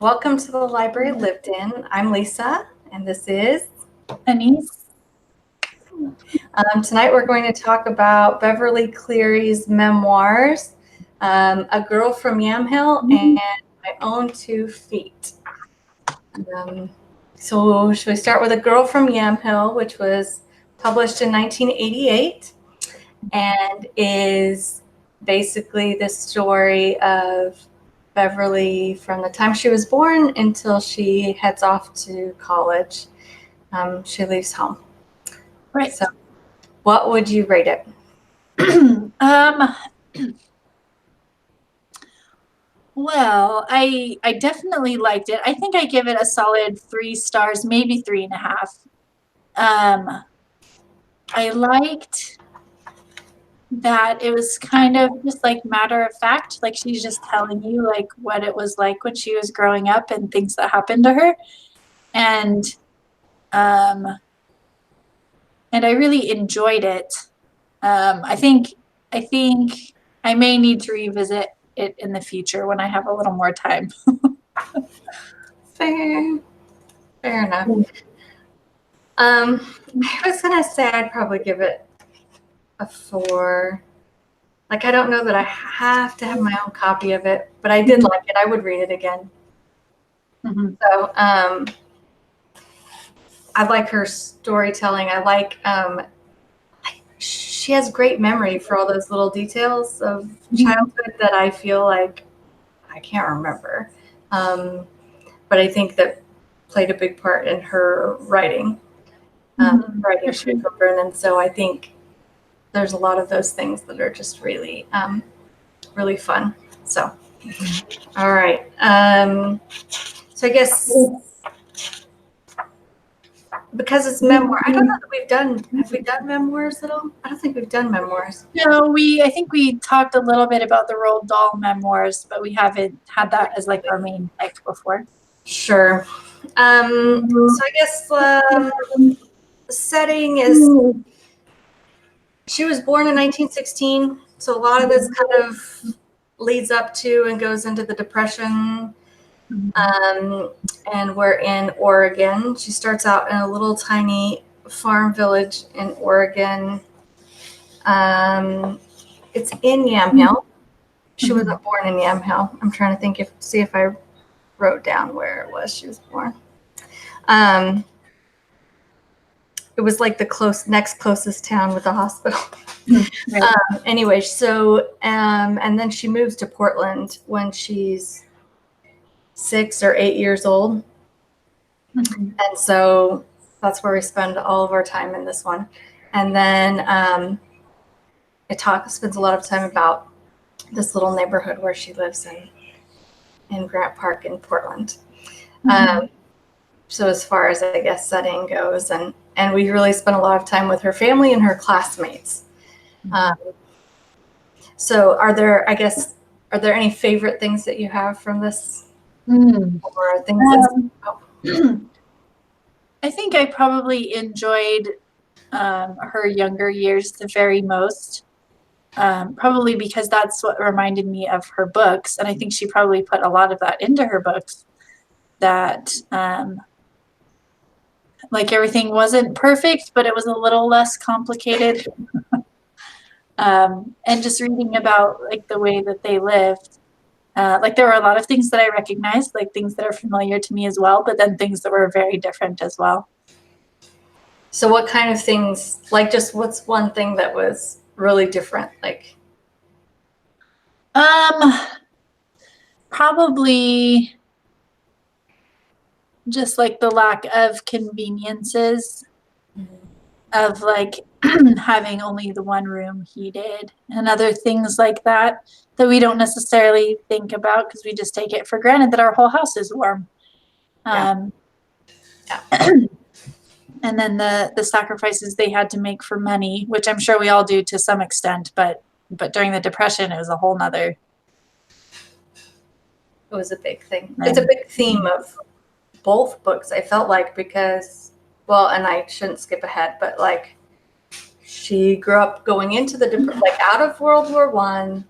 Welcome to the Library Lived In. I'm Lisa, and this is Anise. Tonight we're going to talk about Beverly Cleary's memoirs, A Girl from Yamhill and My Own 2 Feet. So should we start with A Girl from Yamhill, which was published in 1988 and is basically the story of Beverly from the time she was born until she heads off to college. She leaves home. Right. So what would you rate it? Well, I definitely liked it. I think I give it a solid 3 stars, maybe 3.5. I liked that it was kind of just like matter of fact, like she's just telling you like what it was like when she was growing up and things that happened to her. And I really enjoyed it. I think I may need to revisit it in the future when I have a little more time. Fair enough. I was gonna say I'd probably give it a 4. Like, I don't know that I have to have my own copy of it, but I did like it. I would read it again. Mm-hmm. So I like her storytelling. I like she has great memory for all those little details of childhood that I feel like I can't remember. But I think that played a big part in her writing For sure. children. And so I think there's a lot of those things that are just really, really fun. So, all right. So I guess because it's memoir, I don't know that have we done memoirs at all? I don't think we've done memoirs. No, I think we talked a little bit about the Roald Dahl memoirs, but we haven't had that as like our main pick before. Sure. So I guess the setting is she was born in 1916, so a lot of this kind of leads up to and goes into the Depression. And we're in Oregon. She starts out in a little tiny farm village in Oregon. It's in Yamhill. She wasn't born in Yamhill. I'm trying to see if I wrote down where it was she was born. It was like the next closest town with a hospital. Right. Anyway, so and then she moves to Portland when she's 6 or 8 years old. And so that's where we spend all of our time in this one. And then it spends a lot of time about this little neighborhood where she lives in Grant Park in Portland. So as far as I guess setting goes, and we really spent a lot of time with her family and her classmates. So are there any favorite things that you have from this? Or things I think I probably enjoyed her younger years the very most, probably because that's what reminded me of her books. And I think she probably put a lot of that into her books, that like everything wasn't perfect, but it was a little less complicated. And just reading about like the way that they lived. Like there were a lot of things that I recognized, like things that are familiar to me as well, but then things that were very different as well. So what kind of things, like just what's one thing that was really different? Like, probably just like the lack of conveniences of like having only the one room heated and other things like that we don't necessarily think about because we just take it for granted that our whole house is warm. And then the sacrifices they had to make for money, which I'm sure we all do to some extent, but during the Depression, it was a whole nother. It was a big thing. It's a big theme of both books, I felt like, because, well, and I shouldn't skip ahead, but like she grew up going into like out of World War I,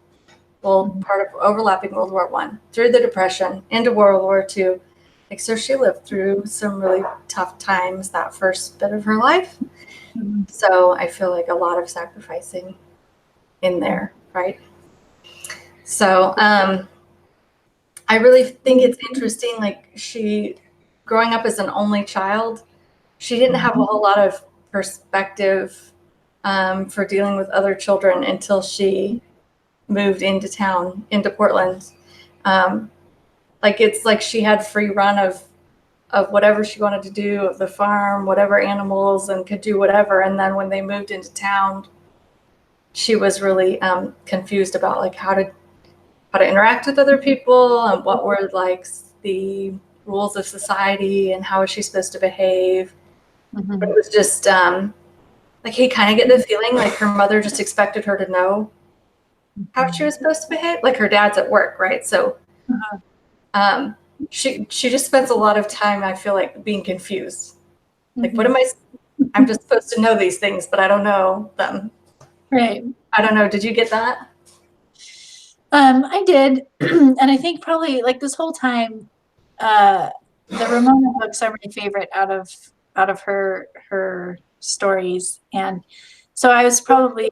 well, part of overlapping World War I, through the Depression, into World War II. Like, so she lived through some really tough times that first bit of her life. Mhm. So I feel like a lot of sacrificing in there, right? So I really think it's interesting. Like, she, growing up as an only child, she didn't have a whole lot of perspective for dealing with other children until she moved into town, into Portland. Like, it's like she had free run of whatever she wanted to do, of the farm, whatever animals, and could do whatever. And then when they moved into town, she was really confused about like how to interact with other people and what were like the rules of society and how is she supposed to behave. But it was just like, you kind of get the feeling like her mother just expected her to know how she was supposed to behave. Like, her dad's at work, right? So she just spends a lot of time, I feel like, being confused. Like, what am I'm just supposed to know these things, but I don't know them. Right. I don't know. Did you get that? I did. And I think probably like this whole time, the Ramona books are my favorite out of her stories. And so I was probably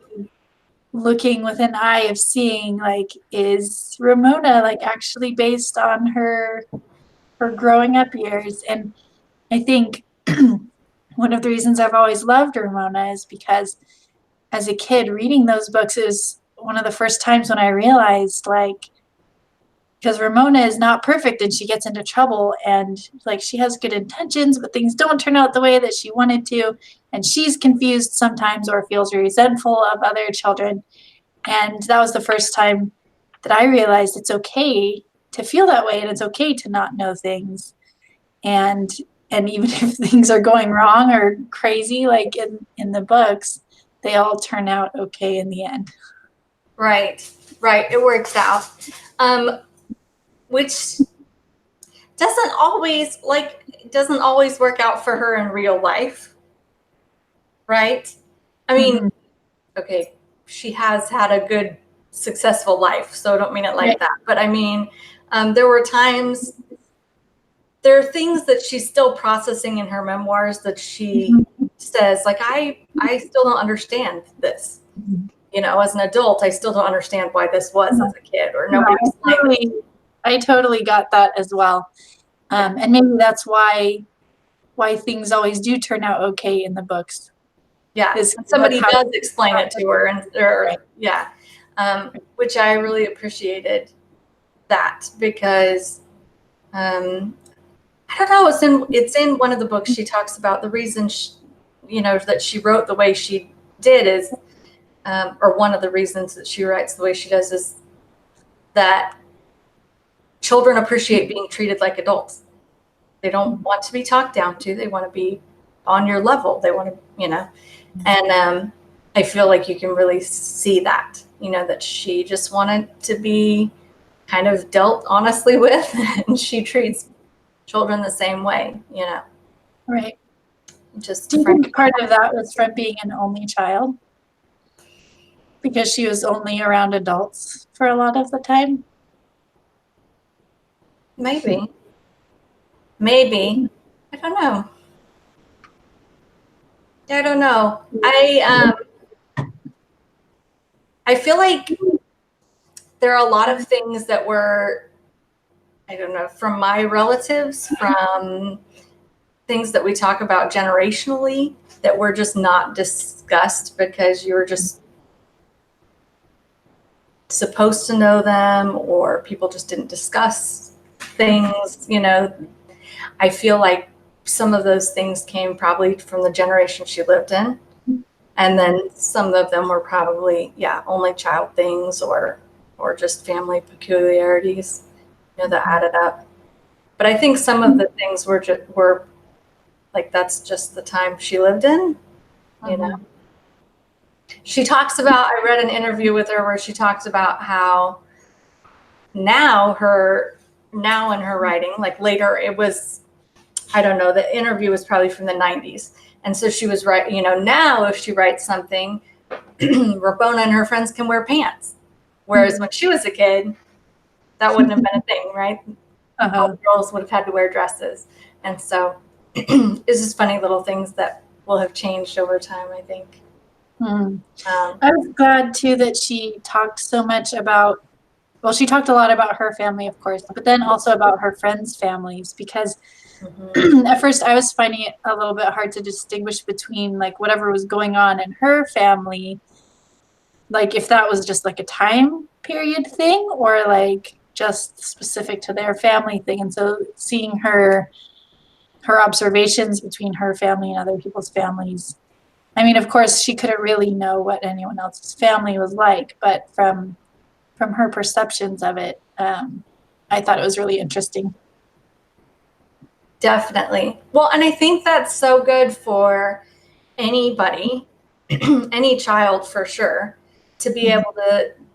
looking with an eye of seeing, like, is Ramona like actually based on her growing up years? And I think one of the reasons I've always loved Ramona is because as a kid reading those books is one of the first times when I realized, like, because Ramona is not perfect and she gets into trouble and like she has good intentions, but things don't turn out the way that she wanted to. And she's confused sometimes or feels resentful of other children. And that was the first time that I realized it's okay to feel that way and it's okay to not know things. And even if things are going wrong or crazy, like in the books, they all turn out okay in the end. Right. It works out. Which doesn't always work out for her in real life. Right? I mean, okay, she has had a good, successful life, so I don't mean it like that. But I mean, there were times, there are things that she's still processing in her memoirs that she says, like, I still don't understand this. You know, as an adult, I still don't understand why this was as a kid, or nobody explained. I totally got that as well. And maybe that's why things always do turn out okay in the books. Yeah, somebody does explain it to her, which I really appreciated that, because I don't know, it's in one of the books. She talks about the reason that she wrote the way she did is, or one of the reasons that she writes the way she does is that children appreciate being treated like adults. They don't want to be talked down to. They want to be on your level. They want to, and I feel like you can really see that, that she just wanted to be kind of dealt honestly with, and she treats children the same way, Right. Just do you think part of that was from being an only child? Because she was only around adults for a lot of the time? Maybe. I don't know. I feel like there are a lot of things that were, I don't know, from my relatives, from things that we talk about generationally, that were just not discussed because you were just supposed to know them, or people just didn't discuss things. I feel like some of those things came probably from the generation she lived in. And then some of them were probably, only child things, or just family peculiarities, that added up. But I think some of the things were like, that's just the time she lived in, She talks about, I read an interview with her where she talks about how now in her writing, like later, it was, I don't know, the interview was probably from the 90s. And so she was now if she writes something, Ramona and her friends can wear pants. Whereas when she was a kid, that wouldn't have been a thing, right? All the girls would have had to wear dresses. And so it's just funny little things that will have changed over time, I think. I was glad too that she talked so much about, well, she talked a lot about her family, of course, but then also about her friends' families, because at first I was finding it a little bit hard to distinguish between like whatever was going on in her family, like if that was just like a time period thing or like just specific to their family thing. And so seeing her observations between her family and other people's families, I mean, of course, she couldn't really know what anyone else's family was like, but from her perceptions of it, I thought it was really interesting. Definitely. Well, and I think that's so good for anybody, any child for sure, to be able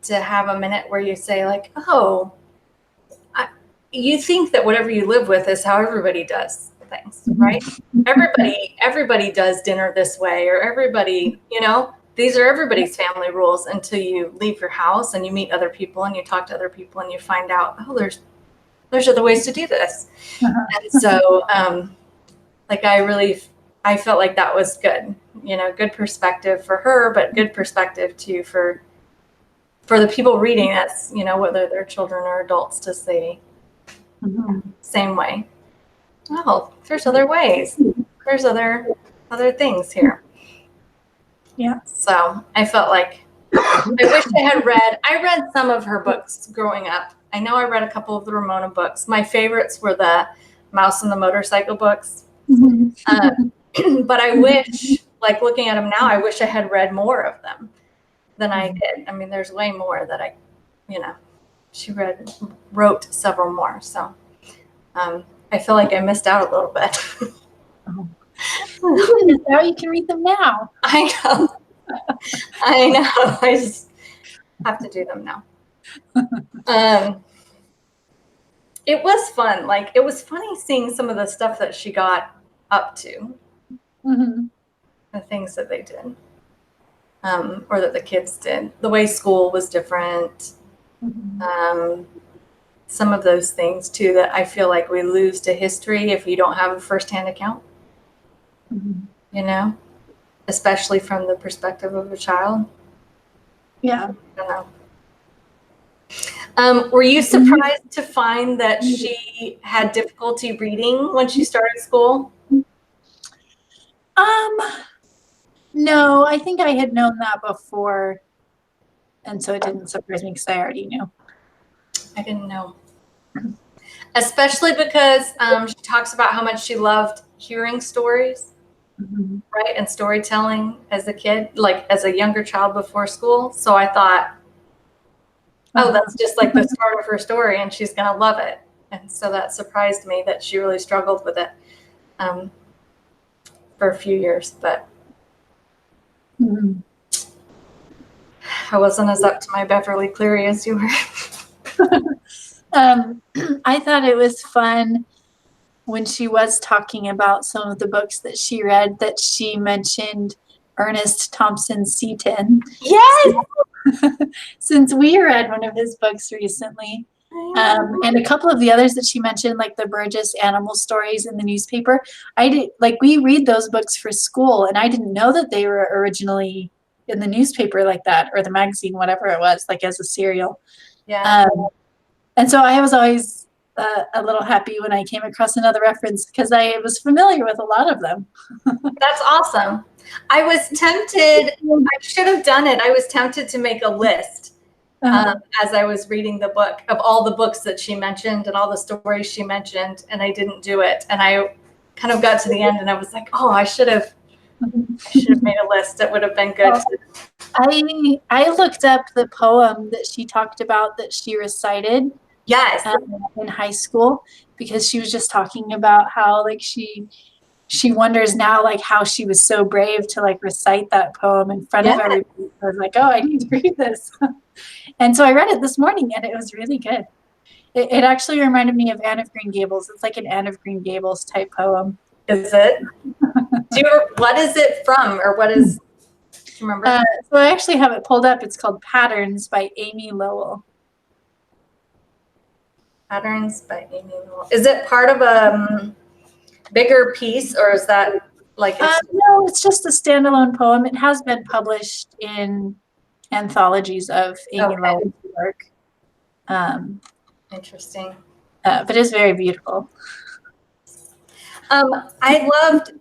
to have a minute where you say like, oh, you think that whatever you live with is how everybody does things, right? Everybody does dinner this way, or everybody, these are everybody's family rules until you leave your house and you meet other people and you talk to other people and you find out, oh, there's other ways to do this. And so, I felt like that was good, good perspective for her, but good perspective too for the people reading this, whether they're children or adults, to say same way. Oh, there's other ways. There's other things here. Yeah. So I felt like I wish I read some of her books growing up. I know I read a couple of the Ramona books. My favorites were the Mouse and the Motorcycle books. But I wish, like looking at them now, I wish I had read more of them than I did. I mean, there's way more that she wrote several more. So I feel like I missed out a little bit. Now you can read them now. I know. I just have to do them now. It was fun. Like, it was funny seeing some of the stuff that she got up to, the things that they did, or that the kids did. The way school was different. Some of those things too that I feel like we lose to history if you don't have a firsthand account. Especially from the perspective of a child. Yeah. I don't know. Were you surprised to find that she had difficulty reading when she started school? No, I think I had known that before, and so it didn't surprise me because I already knew. I didn't know. Especially because she talks about how much she loved hearing stories, right? And storytelling as a kid, like as a younger child before school. So I thought, oh, that's just like the start of her story and she's going to love it. And so that surprised me that she really struggled with it for a few years. But I wasn't as up to my Beverly Cleary as you were. I thought it was fun when she was talking about some of the books that she read, that she mentioned Ernest Thompson Seton. Yes! Since we read one of his books recently. And a couple of the others that she mentioned, like the Burgess animal stories in the newspaper. We read those books for school, and I didn't know that they were originally in the newspaper like that, or the magazine, whatever it was, like as a serial. Yeah. And so I was always a little happy when I came across another reference because I was familiar with a lot of them. That's awesome. I was tempted, I should have done it. I was tempted to make a list as I was reading the book of all the books that she mentioned and all the stories she mentioned, and I didn't do it. And I kind of got to the end and I was like, oh, I should have made a list. It would have been good. I looked up the poem that she talked about that she recited. Yes. In high school, because she was just talking about how like she wonders now like how she was so brave to like recite that poem in front of everybody. I was like, oh, I need to read this. And so I read it this morning and it was really good. It actually reminded me of Anne of Green Gables. It's like an Anne of Green Gables type poem. Is it? What is it from, or what is? you remember? So I actually have it pulled up. It's called Patterns by Amy Lowell. Patterns by Amy Lowell. Is it part of a bigger piece, or is that like no, it's just a standalone poem. It has been published in anthologies of Amy Lowell's work. Interesting. But it's very beautiful. I loved,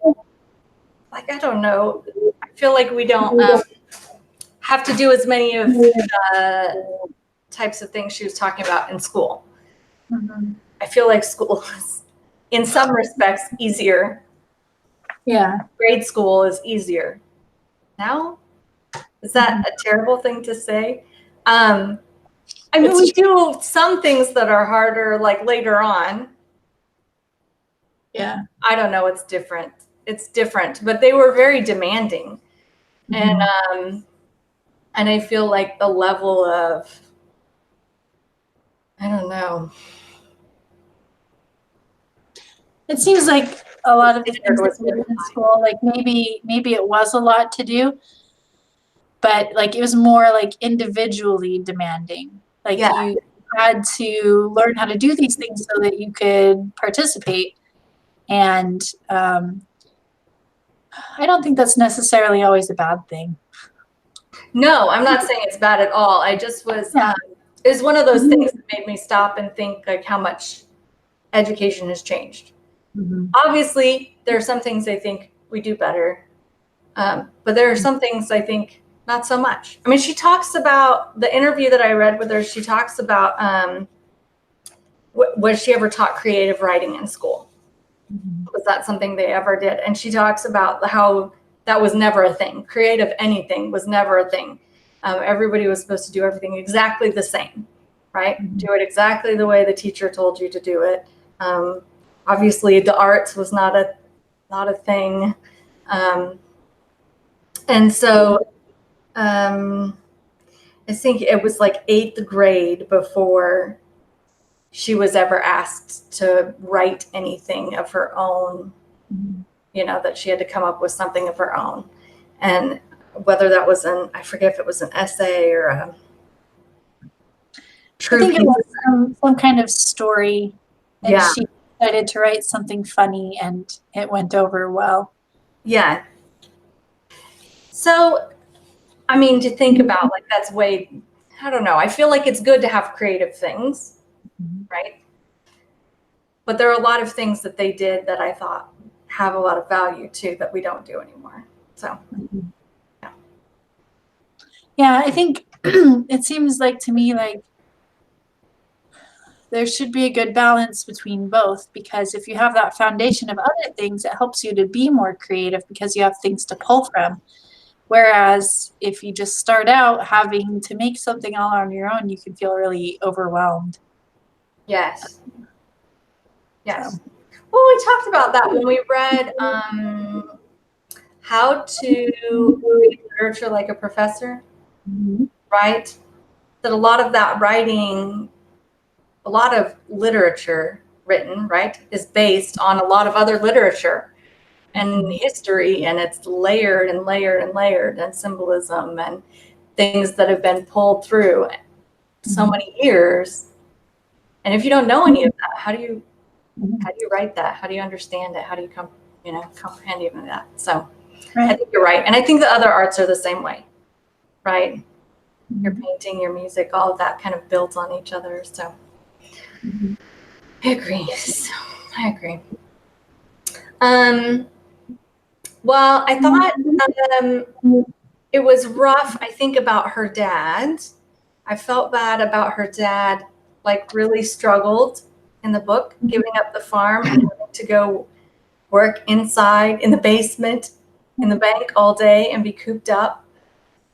like, I don't know, I feel like we don't have to do as many of types of things she was talking about in school. Mm-hmm. I feel like school is, in some respects, easier. Yeah. Grade school is easier. Now, is that a terrible thing to say? I mean, we do some things that are harder, like later on. Yeah. I don't know. It's different. It's different, but they were very demanding. And I feel like the level of, I don't know. It seems like a lot of the things that we did in school, like maybe it was a lot to do, but like it was more like individually demanding. Like you had to learn how to do these things so that you could participate. And I don't think that's necessarily always a bad thing. No, I'm not saying it's bad at all. I just was, it was one of those things that made me stop and think like how much education has changed. Obviously, there are some things I think we do better, but there are some things I think not so much. I mean, she talks about the interview that I read with her. She talks about was she ever taught creative writing in school? Was that something they ever did? And she talks about how that was never a thing. Creative anything was never a thing. Everybody was supposed to do everything exactly the same, right? Do it exactly the way the teacher told you to do it. Obviously, the arts was not a thing. And so I think it was like 8th grade before she was ever asked to write anything of her own, you know, that she had to come up with something of her own. And whether that was I forget if it was an essay or a true I think it was some kind of story. And she decided to write something funny and it went over well. Yeah. So, I mean, to think about like that's way, I don't know. I feel like it's good to have creative things, right? But there are a lot of things that they did that I thought have a lot of value too that we don't do anymore. So, yeah, I think it seems like to me like there should be a good balance between both, because if you have that foundation of other things, it helps you to be more creative because you have things to pull from. Whereas if you just start out having to make something all on your own, you can feel really overwhelmed. Yes. Yes. Well, we talked about that when we read How to Read Literature Like a Professor, right? That a lot of that writing, a lot of literature written, right, is based on a lot of other literature and history, and it's layered and layered and layered, and symbolism and things that have been pulled through so many years. And if you don't know any of that, how do you write that? How do you understand it? How do you comprehend even that? So I think you're right. And I think the other arts are the same way, right? Your painting, your music, all of that kind of builds on each other. So I agree. So, I agree. Well, I thought it was rough, I think, about her dad. I felt bad about her dad, like really struggled in the book, giving up the farm and having to go work inside in the basement in the bank all day and be cooped up.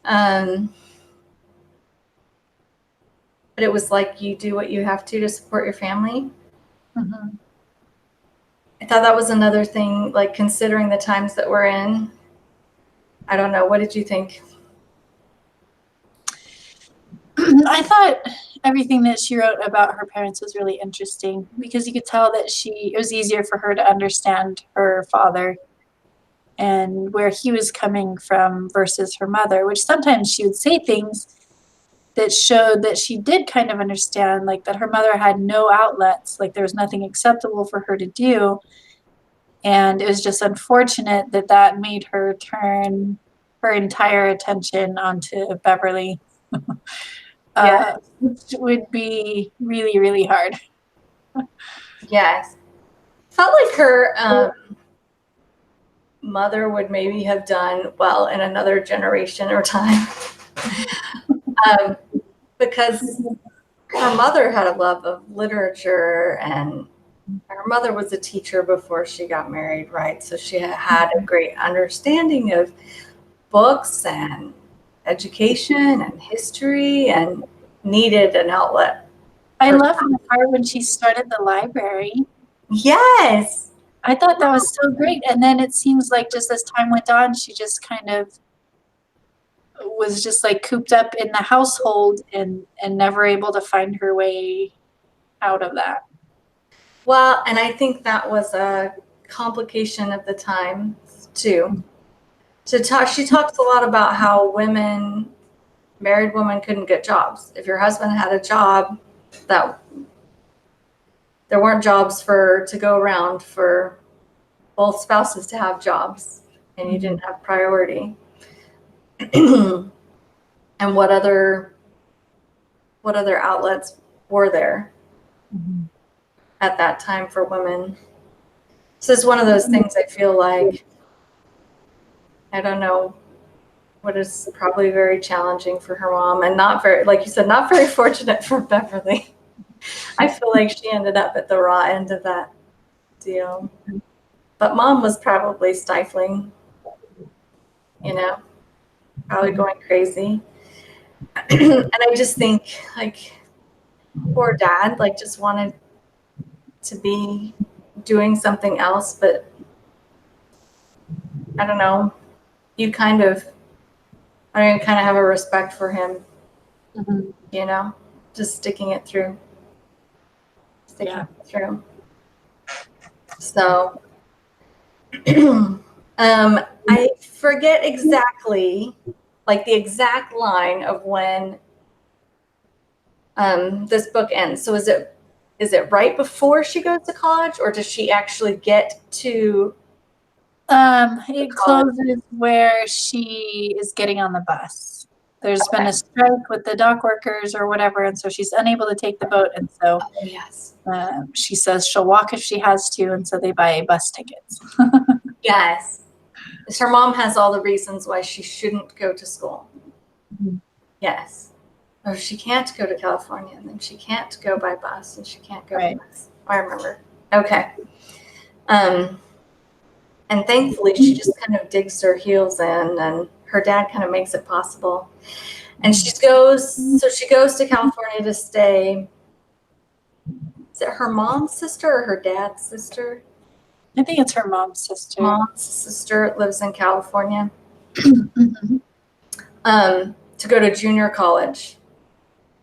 But it was like you do what you have to support your family. I thought that was another thing, like considering the times that we're in. I don't know. What did you think? I thought everything that she wrote about her parents was really interesting because you could tell that it was easier for her to understand her father. and where he was coming from versus her mother, which sometimes she would say things that showed that she did kind of understand, like that her mother had no outlets, like there was nothing acceptable for her to do. And it was just unfortunate that that made her turn her entire attention onto Beverly, Yeah. which would be really, really hard. Yes. Felt like her mother would maybe have done well in another generation or time. Because her mother had a love of literature, and her mother was a teacher before she got married, right? So she had a great understanding of books and education and history and needed an outlet. I love the part when she started the library. Yes. I thought that was so great. And then it seems like just as time went on, she just kind of was just like cooped up in the household and never able to find her way out of that. Well, and I think that was a complication of the time too. She talks a lot about how married women couldn't get jobs. If your husband had a job, that there weren't jobs to go around for both spouses to have jobs, and you didn't have priority. And what other outlets were there at that time for women? So it's one of those things I feel like, I don't know, what is probably very challenging for her mom, and not very, like you said, not very fortunate for Beverly. I feel like she ended up at the raw end of that deal. But mom was probably stifling, probably going crazy. And I just think, like, poor dad, like, just wanted to be doing something else, but I don't know. You kind of have a respect for him, just sticking it through. So, I forget exactly, like the exact line of when this book ends. So is it right before she goes to college, or does she actually get to? It closes where she is getting on the bus. There's been a strike with the dock workers or whatever, and so she's unable to take the boat. And so she says she'll walk if she has to, and so they buy bus tickets. Yes. Her mom has all the reasons why she shouldn't go to school. Yes. Or she can't go to California, and then she can't go by bus, and she can't go by bus. I remember. Okay. And thankfully, she just kind of digs her heels in, and her dad kind of makes it possible. And she goes to California to stay. Is it her mom's sister or her dad's sister? I think it's her mom's sister. Mom's sister lives in California. To go to junior college.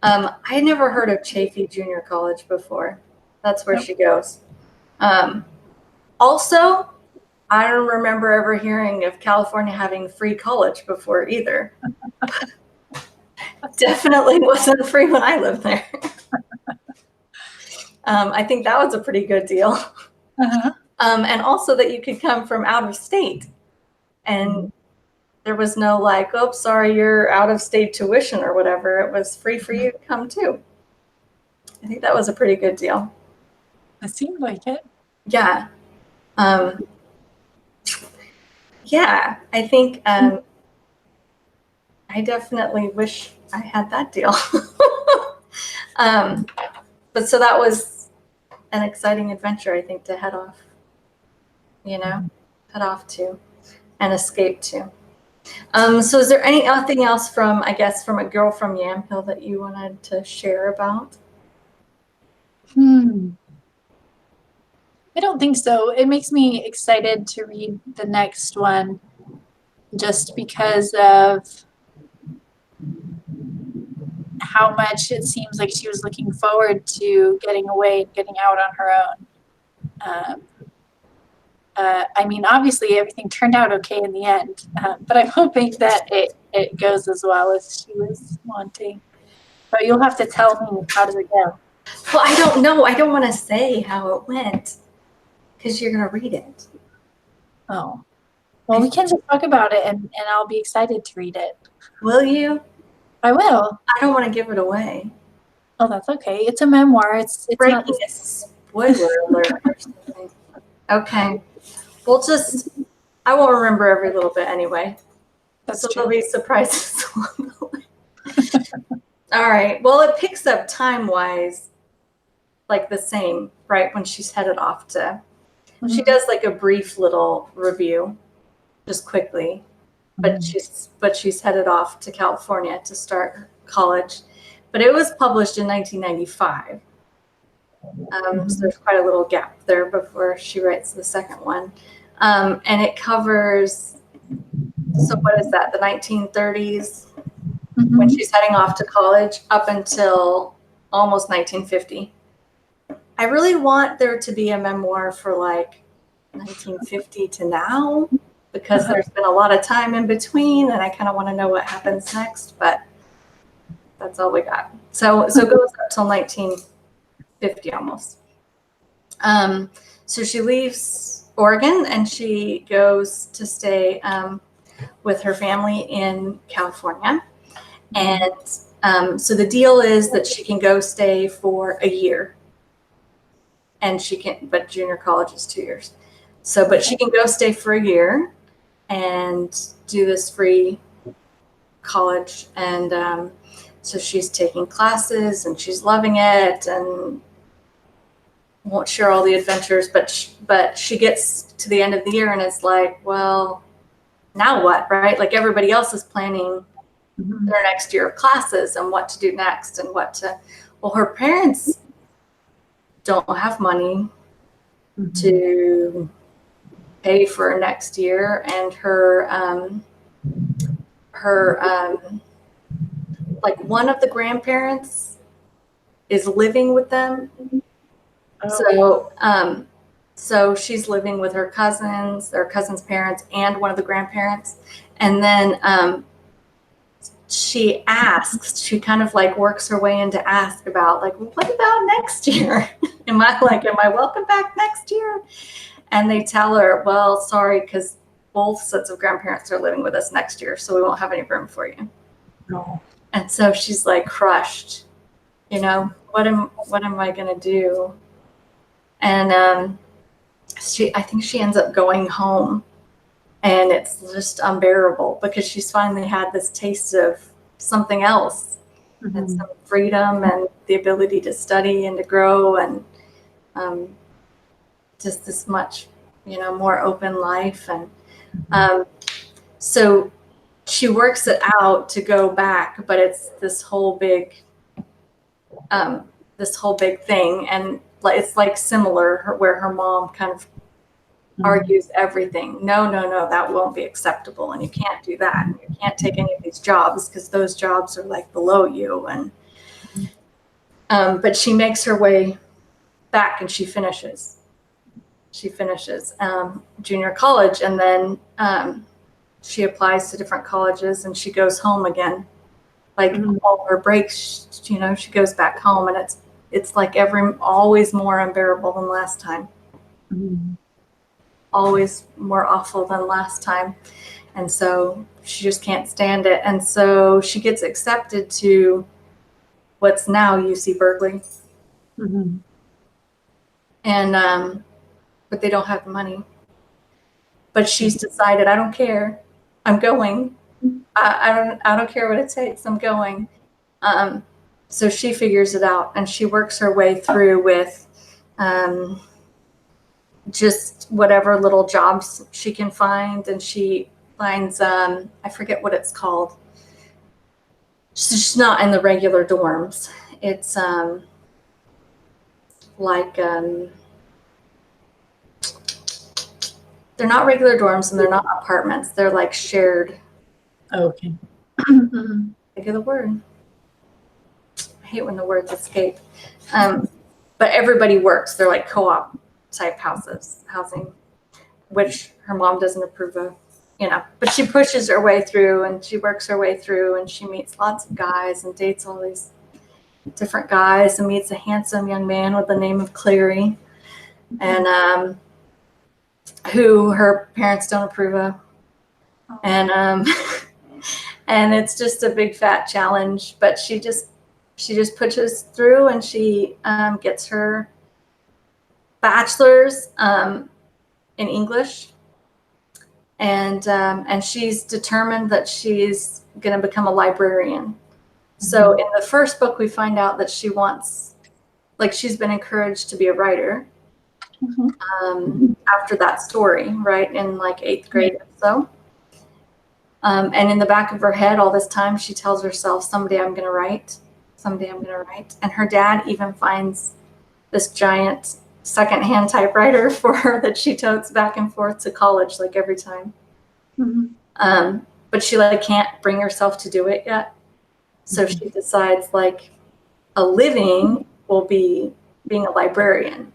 I had never heard of Chaffee Junior College before. That's where she goes. Also, I don't remember ever hearing of California having free college before either. Definitely wasn't free when I lived there. I think that was a pretty good deal. And also that you could come from out of state, and there was no like, oh, sorry, you're out of state tuition or whatever. It was free for you to come too. I think that was a pretty good deal. It seemed like it. Yeah. Yeah, I think I definitely wish I had that deal. But so that was an exciting adventure, I think, to head off to and escape to. So is there anything else from A Girl from Yamhill that you wanted to share about? I don't think so. It makes me excited to read the next one just because of how much it seems like she was looking forward to getting away and getting out on her own. I mean, obviously everything turned out okay in the end, but I'm hoping that it goes as well as she was wanting. But you'll have to tell me, how does it go? Well, I don't know. I don't want to say how it went because you're going to read it. Oh, well, we can just talk about it, and I'll be excited to read it. Will you? I will. I don't want to give it away. Oh, that's okay. It's a memoir. It's not Breaking a spoiler alert or something. Okay. We'll just, I won't remember every little bit anyway. That's so true. there'll be surprises along the way. All right. Well, it picks up time-wise like the same, right? When she's headed off to, she does like a brief little review just quickly, but she's headed off to California to start college. But it was published in 1995. So there's quite a little gap there before she writes the second one. And it covers, so what is that, the 1930s, when she's heading off to college up until almost 1950. I really want there to be a memoir for like 1950 to now, because there's been a lot of time in between and I kind of want to know what happens next, but that's all we got. So it goes up till 1950 almost. So she leaves Oregon and she goes to stay with her family in California. And so the deal is that she can go stay for a year. And she can, but junior college is 2 years. So, but she can go stay for a year and do this free college. And so she's taking classes and she's loving it and won't share all the adventures, but she gets to the end of the year and it's like, well, now what, right? Like everybody else is planning their next year of classes and what to do next and well, her parents don't have money to pay for next year, and her like one of the grandparents is living with them. So she's living with her cousins, their cousins' parents, and one of the grandparents. And then she kind of like works her way into ask about like, well, what about next year? am I welcome back next year? And they tell her, well, sorry, because both sets of grandparents are living with us next year, so we won't have any room for you. No. And so she's like crushed, what am I gonna do? And I think she ends up going home, and it's just unbearable because she's finally had this taste of something else and some freedom and the ability to study and to grow and just this much, more open life. And so she works it out to go back, but it's this whole big thing. And it's like similar where her mom kind of argues everything. No, that won't be acceptable. And you can't do that. And you can't take any of these jobs because those jobs are like below you. And, but she makes her way back and she finishes junior college. And then she applies to different colleges and she goes home again. Like all her breaks, she goes back home, and it's like always more unbearable than last time. Always more awful than last time. And so she just can't stand it. And so she gets accepted to what's now UC Berkeley. And but they don't have the money. But she's decided, I don't care. I'm going. I don't care what it takes. I'm going. So she figures it out, and she works her way through with just whatever little jobs she can find. And she finds, I forget what it's called. She's not in the regular dorms. It's they're not regular dorms and they're not apartments. They're like shared. Okay. Think of the word. I hate when the words escape. But everybody works. They're like co-op type housing. which her mom doesn't approve of, but she pushes her way through and she works her way through and she meets lots of guys and dates all these different guys and meets a handsome young man with the name of Cleary, and who her parents don't approve of. And and it's just a big fat challenge, but she just pushes through, and she gets her bachelor's in English, and she's determined that she's going to become a librarian. So in the first book, we find out that she wants, like, she's been encouraged to be a writer after that story, right, in like 8th grade or so. And in the back of her head all this time, she tells herself, someday I'm going to write. Someday I'm going to write. And her dad even finds this giant secondhand typewriter for her that she totes back and forth to college, like, every time. But she, like, can't bring herself to do it yet. So she decides, like, a living will be being a librarian.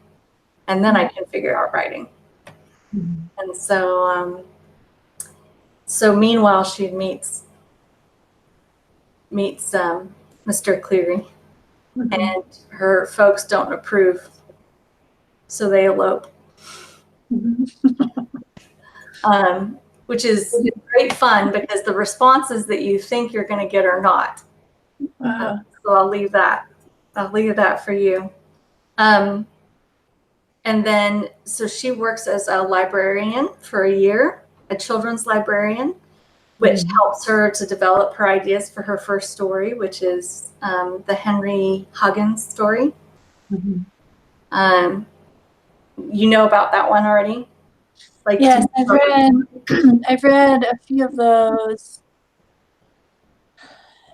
And then I can figure out writing. And so, so meanwhile, she meets Mr. Cleary, and her folks don't approve, so they elope, which is great fun because the responses that you think you're going to get are not. So I'll leave that for you. And then, so she works as a librarian for a year, a children's librarian, which helps her to develop her ideas for her first story, which is the Henry Huggins story. You know about that one already? Like, yes, I've read a few of those.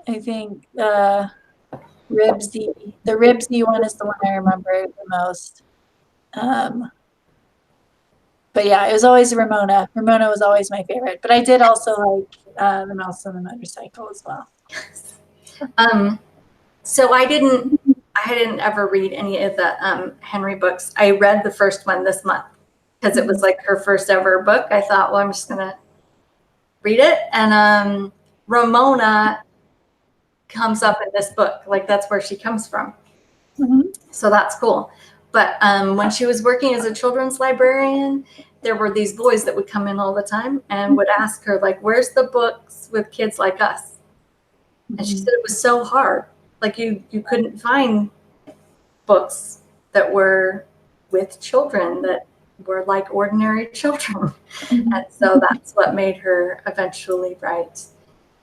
I think the Ribsy one is the one I remember the most. But yeah, it was always Ramona. Ramona was always my favorite. But I did also like The Mouse on the Motorcycle as well. So I didn't ever read any of the Henry books. I read the first one this month because it was like her first ever book. I thought, well, I'm just gonna read it. And Ramona comes up in this book, like that's where she comes from. So that's cool. But when she was working as a children's librarian, there were these boys that would come in all the time and would ask her, like, where's the books with kids like us? And she said it was so hard. Like, you couldn't find books that were with children that were like ordinary children. And so that's what made her eventually write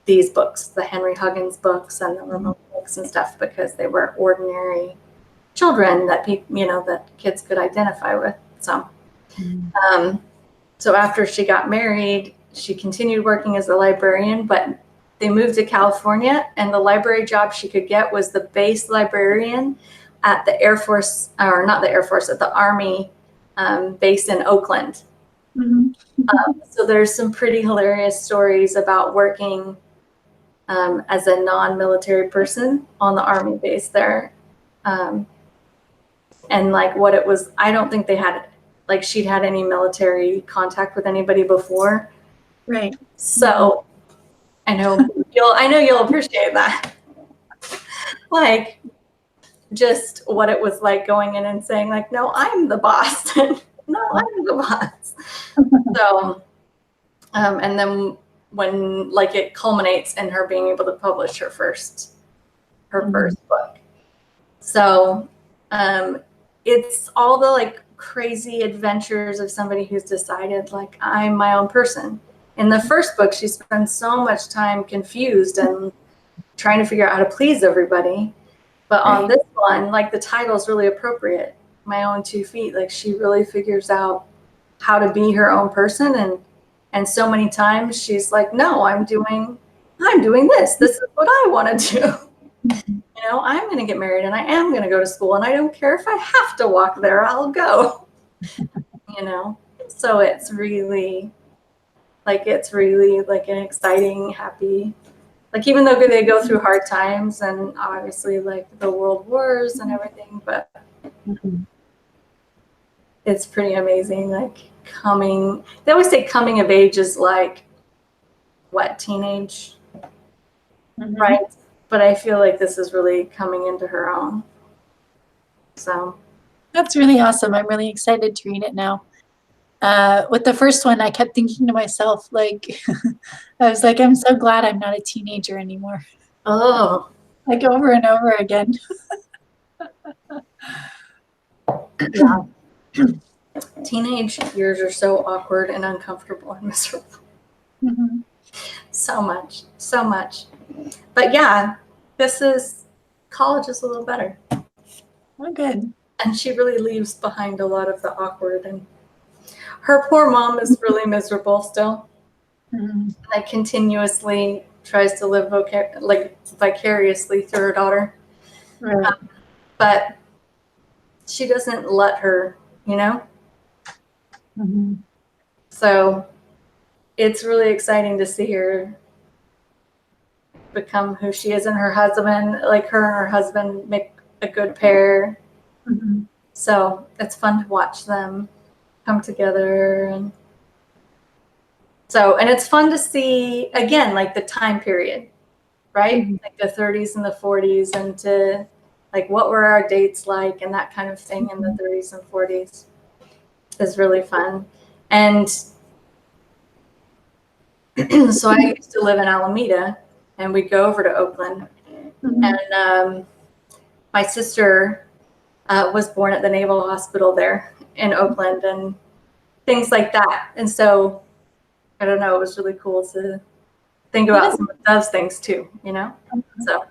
these books, the Henry Huggins books and the Ramona books and stuff, because they were ordinary children that that kids could identify with. So, so after she got married, she continued working as a librarian, but they moved to California, and the library job she could get was the base librarian at the Air Force, or not the Air Force, at the Army base in Oakland. So there's some pretty hilarious stories about working as a non-military person on the Army base there. And like what it was, I don't think they had, like, she'd had any military contact with anybody before. Right. So I know you'll appreciate that. Like, just what it was like going in and saying, like, no, I'm the boss. No, I'm the boss. So, and then when, like, it culminates in her being able to publish her first book. So, it's all the, like, crazy adventures of somebody who's decided, like, I'm my own person. In the first book, she spends so much time confused and trying to figure out how to please everybody. But on this one, like, the title's really appropriate. My Own 2 Feet. Like, she really figures out how to be her own person. And so many times she's like, no, I'm doing this. This is what I want to do. I'm going to get married and I am going to go to school, and I don't care if I have to walk there, I'll go. So it's really like an exciting, happy, like, even though they go through hard times and obviously like the world wars and everything, but it's pretty amazing. Like, they always say coming of age is like, what, teenage? Mhm. Right? But I feel like this is really coming into her own. So. That's really awesome. I'm really excited to read it now. With the first one, I kept thinking to myself, like, I was like, I'm so glad I'm not a teenager anymore. Oh. Like over and over again. Yeah. Teenage years are so awkward and uncomfortable and miserable. Mm-hmm. So much, so much. But yeah, college is a little better. Oh, good. And she really leaves behind a lot of the awkward, and her poor mom is really miserable still. Mm-hmm. Like continuously tries to live vicariously through her daughter. Right. But she doesn't let her, you know? Mm-hmm. So it's really exciting to see her become who she is, and her husband, like her and her husband make a good pair. Mm-hmm. So it's fun to watch them come together. And it's fun to see, again, like the time period, right? Mm-hmm. Like the 30s and the 40s, and to like what were our dates like and that kind of thing in the 30s and 40s is really fun. And so I used to live in Alameda, and we'd go over to Oakland. Mm-hmm. And my sister was born at the Naval Hospital there in Oakland and things like that. And so, I don't know, it was really cool to think about some of those things too, you know? So,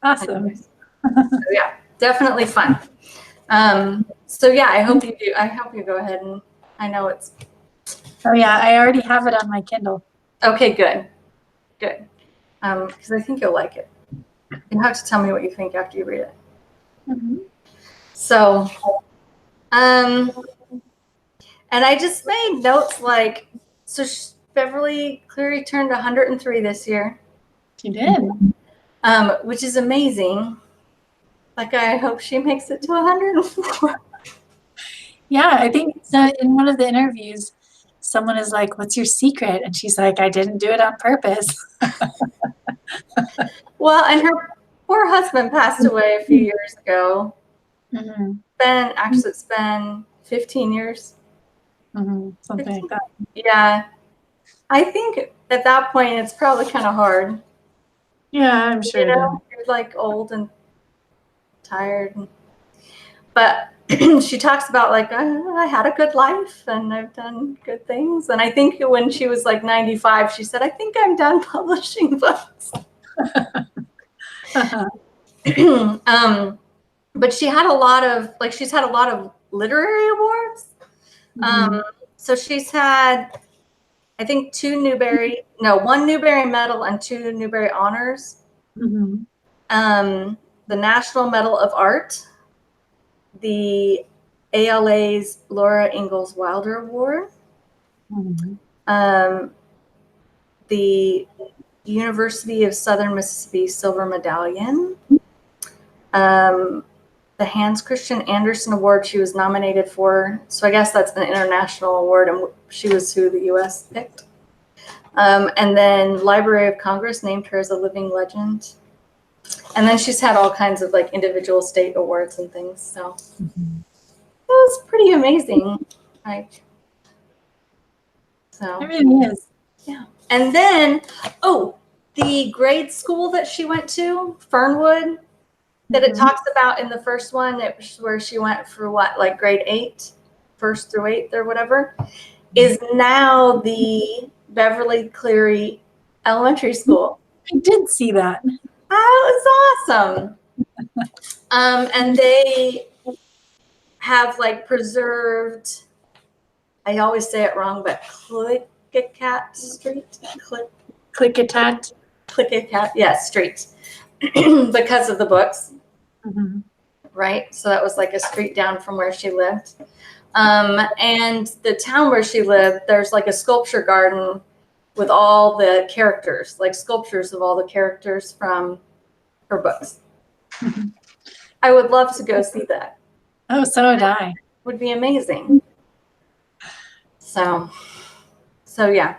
Awesome. anyways. So yeah, definitely fun. So yeah, I hope you do. I hope you go ahead, and I know it's. Oh yeah, I already have it on my Kindle. Okay, good. Because I think you'll like it. You have to tell me what you think after you read it. Mm-hmm. So, and I just made notes like, so Beverly Cleary turned 103 this year. She did. Which is amazing. Like, I hope she makes it to 104. Yeah, I think that in one of the interviews, someone is like, "What's your secret?" And she's like, "I didn't do it on purpose." Well, and her poor husband passed away a few years ago. Mm-hmm. It's been 15 years. Mm-hmm. Something 15? like that. Yeah. I think at that point, it's probably kind of hard. Yeah, I'm sure it is. You're like old and tired. But she talks about like, I had a good life and I've done good things. And I think when she was like 95, she said, I think I'm done publishing books. But she's had a lot of literary awards. Mm-hmm. So she's had, I think, one Newbery Medal and 2 Newbery Honors. Mm-hmm. The National Medal of Art, the ALA's Laura Ingalls Wilder Award, Mm-hmm. the University of Southern Mississippi Silver Medallion, the Hans Christian Andersen Award she was nominated for. So I guess that's an international award, and she was who the U.S. picked. And then Library of Congress named her as a living legend. And then she's had all kinds of like individual state awards and things. So it was pretty amazing. Like, so It really is. yeah. And then, the grade school that she went to, Fernwood, that it talks about in the first one, it was where she went for what, like grade 8, 1st through 8th or whatever, is now the Beverly Cleary Elementary School. I did see that. That was awesome. And they have like preserved, I always say it wrong, but Clickacat Street? Clickatat. Clickacat, yes, Street. Because of the books. Mm-hmm. Right? So that was like a street down from where she lived. And the town where she lived, there's like a sculpture garden with all the characters, like sculptures of all the characters from her books. Mm-hmm. I would love to go see that. Oh, so would I. Would be amazing. So yeah,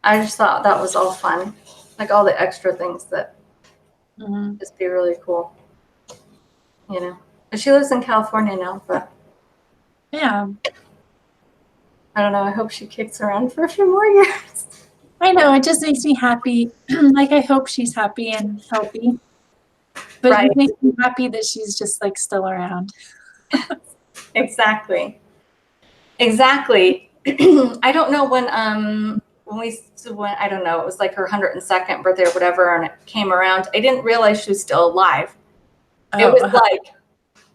I just thought that was all fun, like all the extra things that just be really cool, you know. But she lives in California now, but Yeah, I don't know. I hope she kicks around for a few more years. I know. It just makes me happy. Like, I hope she's happy and healthy. But Right. it makes me happy that she's just like still around. Exactly. I don't know when I don't know, it was like her 102nd birthday or whatever, and it came around. I didn't realize she was still alive. It was like,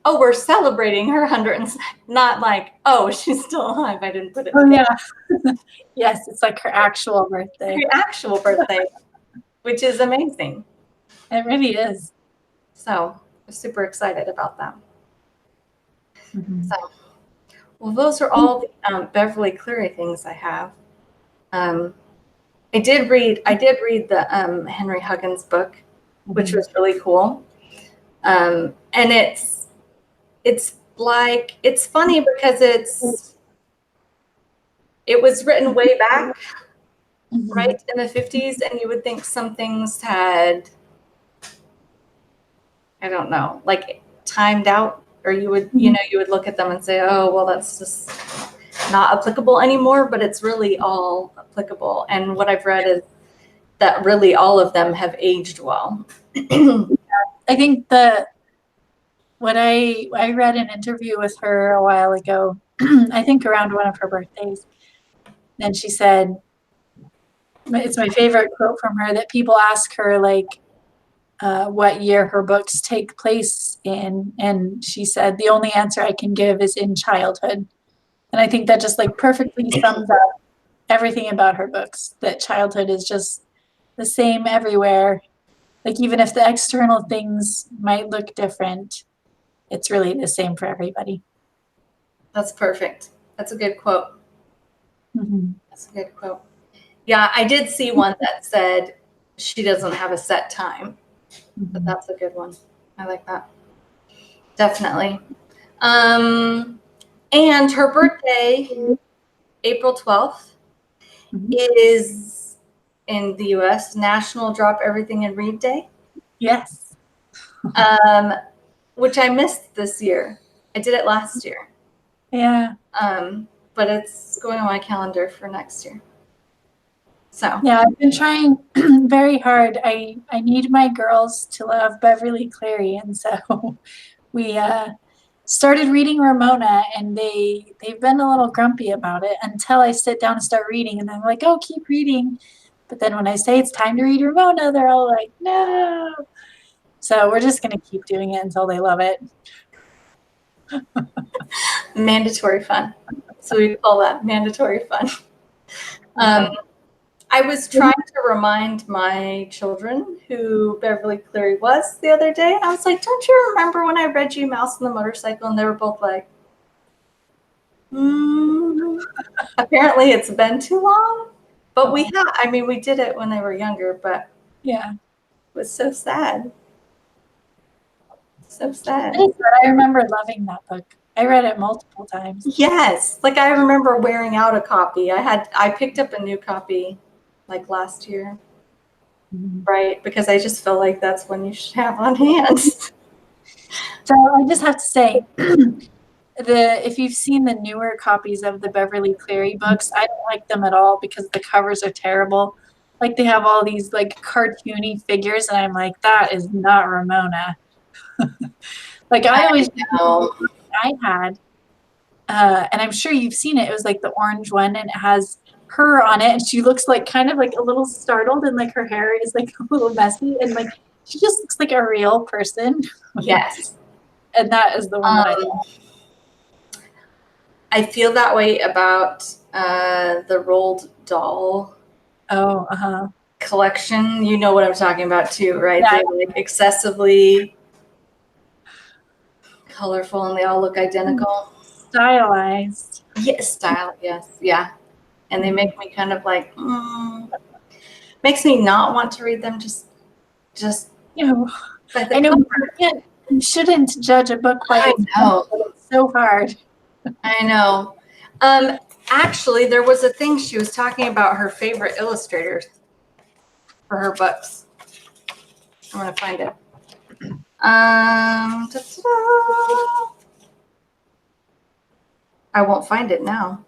oh, we're celebrating her 100, not like, oh, she's still alive. I didn't put it together. Yeah. Yes, it's like her actual birthday. Her actual birthday, which is amazing. It really is. So I'm super excited about that. Mm-hmm. So, well, those are all the Beverly Cleary things I have. I did read the Henry Huggins book, which was really cool. And it's like, it's funny because it was written way back, right in the 50s, and you would think some things had, I don't know, like timed out, or you would, you would look at them and say, oh, well, that's just not applicable anymore, but it's really all applicable. And what I've read is that really all of them have aged well. I think what I read an interview with her a while ago, I think around one of her birthdays, and she said, it's my favorite quote from her, that people ask her like what year her books take place in, and she said, the only answer I can give is in childhood. And I think that just like perfectly sums up everything about her books, that childhood is just the same everywhere. Like, even if the external things might look different, it's really the same for everybody. That's perfect. That's a good quote. Mm-hmm. That's a good quote. Yeah, I did see one that said she doesn't have a set time, but that's a good one. I like that. Definitely. And her birthday, April 12th, is in the US National Drop Everything and Read Day. Yes. Which I missed this year. I did it last year. Yeah. But it's going on my calendar for next year. So yeah, I've been trying very hard. I need my girls to love Beverly Cleary, and so we started reading Ramona, and they've been a little grumpy about it until I sit down and start reading, and I'm like, oh, keep reading. But then when I say it's time to read Ramona, they're all like, no. So we're just gonna keep doing it until they love it. mandatory fun. So we call that mandatory fun. I was trying to remind my children who Beverly Cleary was the other day. I was like, don't you remember when I read you Mouse on the Motorcycle? And they were both like, Apparently it's been too long. But we did it when they were younger, but yeah, it was so sad. So sad. I remember loving that book. I read it multiple times. Yes. Like, I remember wearing out a copy. I picked up a new copy like last year. Right? Because I just feel like that's when you should have on hand. So I just have to say, if you've seen the newer copies of the Beverly Cleary books, I don't like them at all because the covers are terrible. Like, they have all these like cartoony figures, and I'm like, that is not Ramona. Like, I always know. I had, and I'm sure you've seen it. It was like the orange one, and it has her on it, and she looks like kind of like a little startled, and like her hair is like a little messy, and like she just looks like a real person. Yes. And that is the one that I love. I feel that way about the Roald Dahl collection. You know what I'm talking about too, right? Yeah. They're like excessively colorful and they all look identical. Stylized. Yes, style, yes, yeah. And they make me kind of like, makes me not want to read them just you know, by the I know cover. you shouldn't judge a book by its cover, but it's so hard. I know. Actually, there was a thing she was talking about her favorite illustrators for her books. I'm gonna find it. Ta-ta-da. I won't find it now.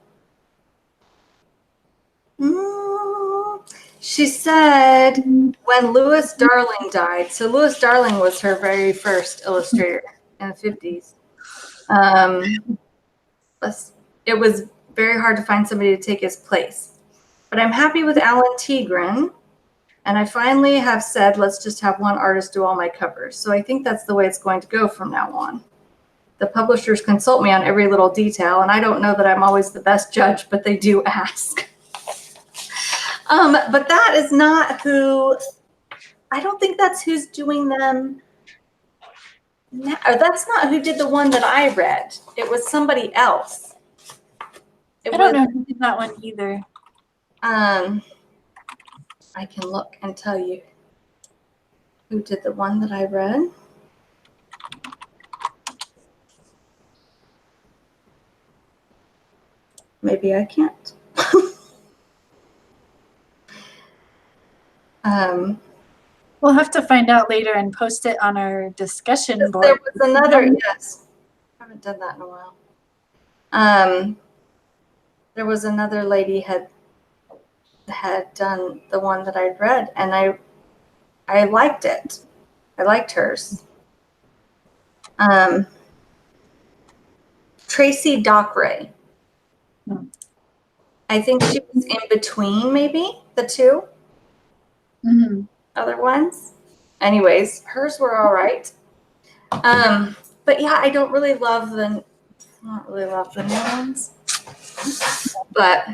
She said when Louis Darling died. So Louis Darling was her very first illustrator in the 50s. It was very hard to find somebody to take his place. But I'm happy with Alan Tigran. And I finally have said, let's just have one artist do all my covers. So I think that's the way it's going to go from now on. The publishers consult me on every little detail, and I don't know that I'm always the best judge, but they do ask. But that is not who, I don't think that's who's doing them. Or that's not who did the one that I read. It was somebody else. I don't know who did that one either. I can look and tell you who did the one that I read. Maybe I can't. We'll have to find out later and post it on our discussion board. There was another, yes. I haven't done that in a while. There was another lady had done the one that I'd read, and I liked it. I liked hers. Tracy Dockeray. I think she was in between maybe the two other ones. Anyways, hers were all right. But yeah, I don't really love the new ones. But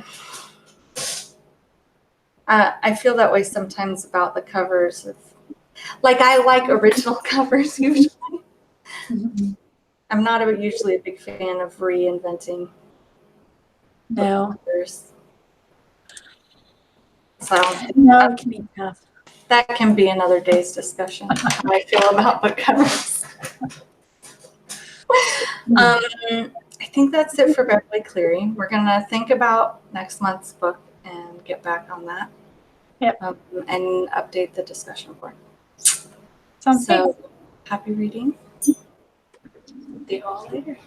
I feel that way sometimes about the covers. Like I like original covers usually. I'm not usually a big fan of reinventing. No. Covers. So no, it can be tough. That can be another day's discussion. How I feel about book covers. I think that's it for Beverly Cleary. We're gonna think about next month's book and get back on that. Yep. And update the discussion board. Sounds good. Happy reading. See you all later.